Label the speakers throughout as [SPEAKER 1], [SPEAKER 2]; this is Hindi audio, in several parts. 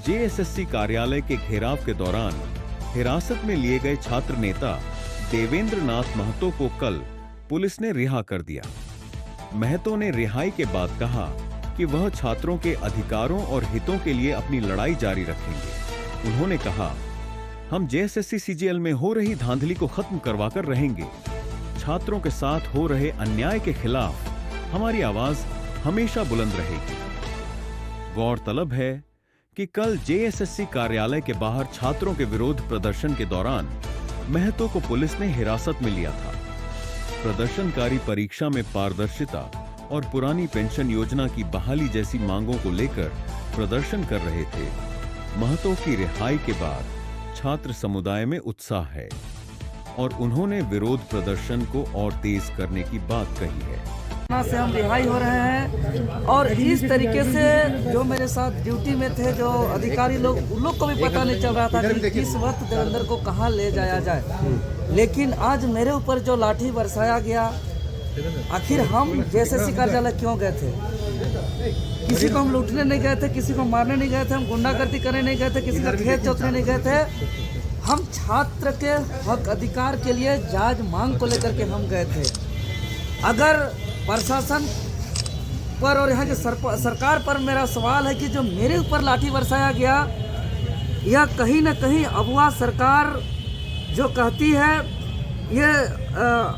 [SPEAKER 1] जेएसएससी कार्यालय के घेराव के दौरान हिरासत में लिए गए छात्र नेता देवेंद्र नाथ महतो को कल पुलिस ने रिहा कर दिया। महतो ने रिहाई के बाद कहा कि वह छात्रों के अधिकारों और हितों के लिए अपनी लड़ाई जारी रखेंगे। उन्होंने कहा, हम जेएसएससी सीजीएल में हो रही धांधली को खत्म करवाकर रहेंगे। छात्रों के साथ हो रहे अन्याय के खिलाफ हमारी आवाज हमेशा बुलंद रहेगी। गौरतलब है कि कल जेएसएससी कार्यालय के बाहर छात्रों के विरोध प्रदर्शन के दौरान महतो को पुलिस ने हिरासत में लिया था। प्रदर्शनकारी परीक्षा में पारदर्शिता और पुरानी पेंशन योजना की बहाली जैसी मांगों को लेकर प्रदर्शन कर रहे थे। महतो की रिहाई के बाद छात्र समुदाय में उत्साह है और उन्होंने विरोध प्रदर्शन को और तेज करने की बात कही है।
[SPEAKER 2] से हम रिहाई हो रहे हैं और इस तरीके से जो मेरे साथ ड्यूटी में थे जो अधिकारी लोग, उन लोग को भी पता नहीं चल रहा था कि किस वक्त देवेंद्र को कहां ले जाया जाए। लेकिन आज मेरे ऊपर जो लाठी बरसाया गया, आखिर हम जेएसएससी कार्यालय क्यों गए थे? किसी को हम लूटने नहीं गए थे, किसी को मारने नहीं गए थे, हम गुंडागर्दी करने नहीं गए थे, किसी का खेत जोतने नहीं गए थे। हम छात्र के हक अधिकार के लिए जायज मांग को लेकर के हम गए थे। अगर प्रशासन पर और यहाँ की सरकार पर मेरा सवाल है कि जो मेरे ऊपर लाठी बरसाया गया, यह कहीं न कहीं अगुआ सरकार जो कहती है ये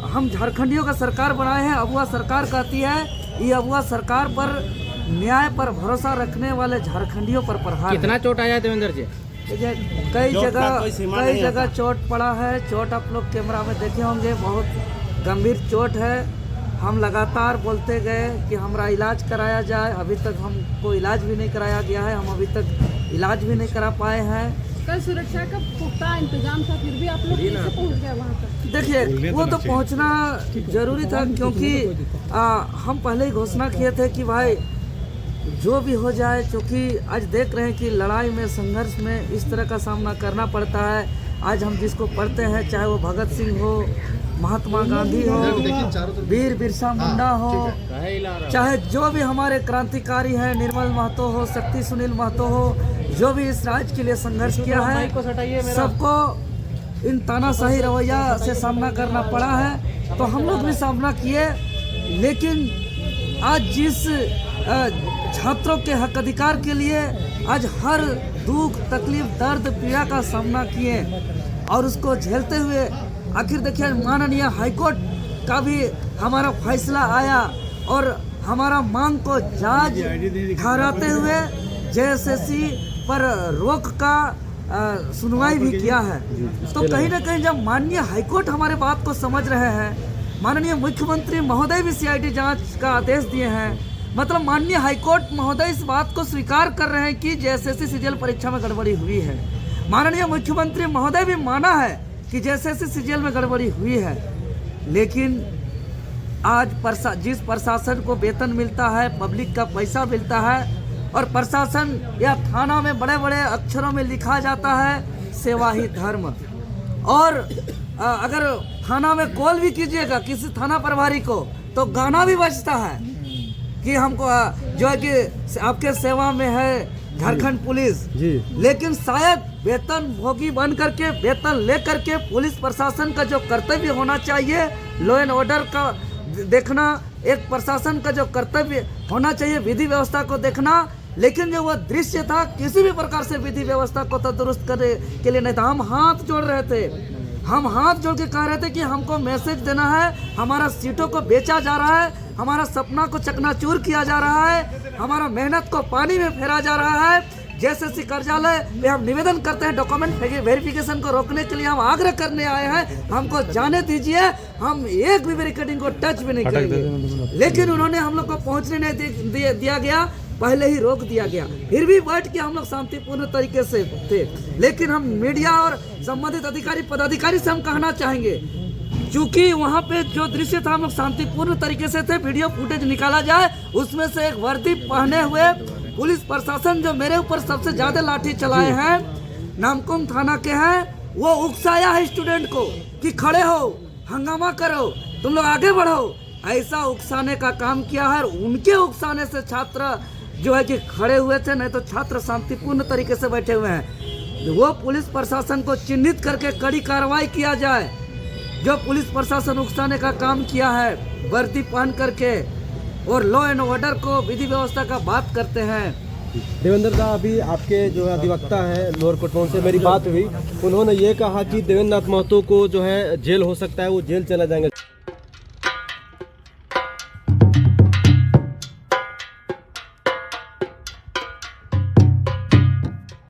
[SPEAKER 2] हम झारखंडियों का सरकार बनाए हैं, अगुआ सरकार कहती है, ये अगुआ सरकार पर न्याय पर भरोसा रखने वाले झारखंडियों पर प्रहार।
[SPEAKER 3] कितना चोट आया देवेंद्र जी?
[SPEAKER 2] कई जगह चोट पड़ा है। चोट आप लोग कैमरा में देखे होंगे, बहुत गंभीर चोट है। हम लगातार बोलते गए कि हमारा इलाज कराया जाए, अभी तक हमको इलाज भी नहीं कराया गया है, हम अभी तक इलाज भी नहीं करा पाए हैं।
[SPEAKER 4] कल सुरक्षा का पुख्ता इंतजाम था, फिर भी आप लोग कैसे पहुंच गए वहाँ तक?
[SPEAKER 2] देखिए, वो तो पहुंचना जरूरी था क्योंकि हम पहले ही घोषणा किए थे कि भाई जो भी हो जाए, क्योंकि आज देख रहे हैं कि लड़ाई में, संघर्ष में इस तरह का सामना करना पड़ता है। आज हम जिसको पढ़ते हैं, चाहे वो भगत सिंह हो, महात्मा गांधी हो, वीर बिरसा मुंडा हो, चाहे जो भी हमारे क्रांतिकारी हैं, निर्मल महतो हो, शक्ति सुनील महतो हो, जो भी इस राज्य के लिए संघर्ष किया है, सबको इन तानाशाही रवैया से सामना करना पड़ा है। तो हम लोग भी सामना किए, लेकिन आज जिस छात्रों के हक अधिकार के लिए आज हर दुख, तकलीफ, दर्द, पीड़ा का सामना किए और उसको झेलते हुए आखिर देखिए माननीय हाईकोर्ट का भी हमारा फैसला आया और हमारा मांग को जायज ठहराते हुए जेएसएससी पर रोक का सुनवाई भी किया है। तो कहीं ना कहीं जब माननीय हाईकोर्ट हमारे बात को समझ रहे हैं, माननीय मुख्यमंत्री महोदय भी सीआईडी जांच का आदेश दिए हैं, मतलब माननीय हाईकोर्ट महोदय इस बात को स्वीकार कर रहे हैं कि जेएसएससी सीजीएल परीक्षा में गड़बड़ी हुई है। माननीय मुख्यमंत्री महोदय भी माना है कि जेएसएससी सीजीएल में गड़बड़ी हुई है। लेकिन आज जिस प्रशासन को वेतन मिलता है, पब्लिक का पैसा मिलता है और प्रशासन या थाना में बड़े बड़े अक्षरों में लिखा जाता है सेवा ही धर्म, और अगर थाना में कॉल भी कीजिएगा किसी थाना प्रभारी को तो गाना भी बजता है कि हमको जो है कि आपके सेवा में है झारखंड पुलिस जी। लेकिन शायद वेतन भोगी बन करके, वेतन लेकर के पुलिस प्रशासन का जो कर्तव्य होना चाहिए, लॉ एंड ऑर्डर का देखना, एक प्रशासन का जो कर्तव्य होना चाहिए, विधि व्यवस्था को देखना, लेकिन जो वह दृश्य था किसी भी प्रकार से विधि व्यवस्था को तो दुरुस्त करने के लिए नहीं था। हम हाथ जोड़ रहे थे, हम हाथ जोड़ के कह रहे थे कि हमको मैसेज देना है, हमारा सीटों को बेचा जा रहा है, हमारा सपना को चकनाचूर किया जा रहा है, हमारा मेहनत को पानी में फेरा जा रहा है। जेएसएससी कार्यालय में हम निवेदन करते हैं, डॉक्यूमेंट वेरिफिकेशन को रोकने के लिए हम आग्रह करने आए हैं, हमको जाने दीजिए, हम एक भी बैरिकेडिंग को टच भी नहीं करेंगे। लेकिन उन्होंने हम लोग को पहुंचने नहीं दिया गया, पहले ही रोक दिया गया। फिर भी बैठ के हम लोग शांतिपूर्ण तरीके से थे। लेकिन हम मीडिया और संबंधित अधिकारी पदाधिकारी से हम कहना चाहेंगे, चूंकि वहाँ पे जो दृश्य था हम लोग शांतिपूर्ण तरीके से थे, वीडियो फुटेज निकाला जाए, उसमें से एक वर्दी पहने हुए पुलिस प्रशासन जो मेरे ऊपर सबसे ज्यादा लाठी चलाए हैं, नामकुम थाना के हैं, वो उकसाया है स्टूडेंट को कि खड़े हो, हंगामा करो, तुम लोग आगे बढ़ो, ऐसा उकसाने का काम किया है। उनके उकसाने से छात्र जो है कि खड़े हुए थे, नहीं तो छात्र शांतिपूर्ण तरीके से बैठे हुए हैं। वो पुलिस प्रशासन को चिन्हित करके कड़ी कार्रवाई किया जाए। जो पुलिस प्रशासन उकसाने का काम किया है वर्दी पहन करके और लॉ एंड ऑर्डर को, विधि व्यवस्था का बात करते हैं।
[SPEAKER 3] देवेंद्र दा, अभी आपके जो है अधिवक्ता हैं लोअर कोर्ट में, उनसे मेरी बात हुई। उन्होंने ये कहा कि देवेंद्र नाथ महतो को जो है जेल हो सकता है, वो जेल चला जाएंगे।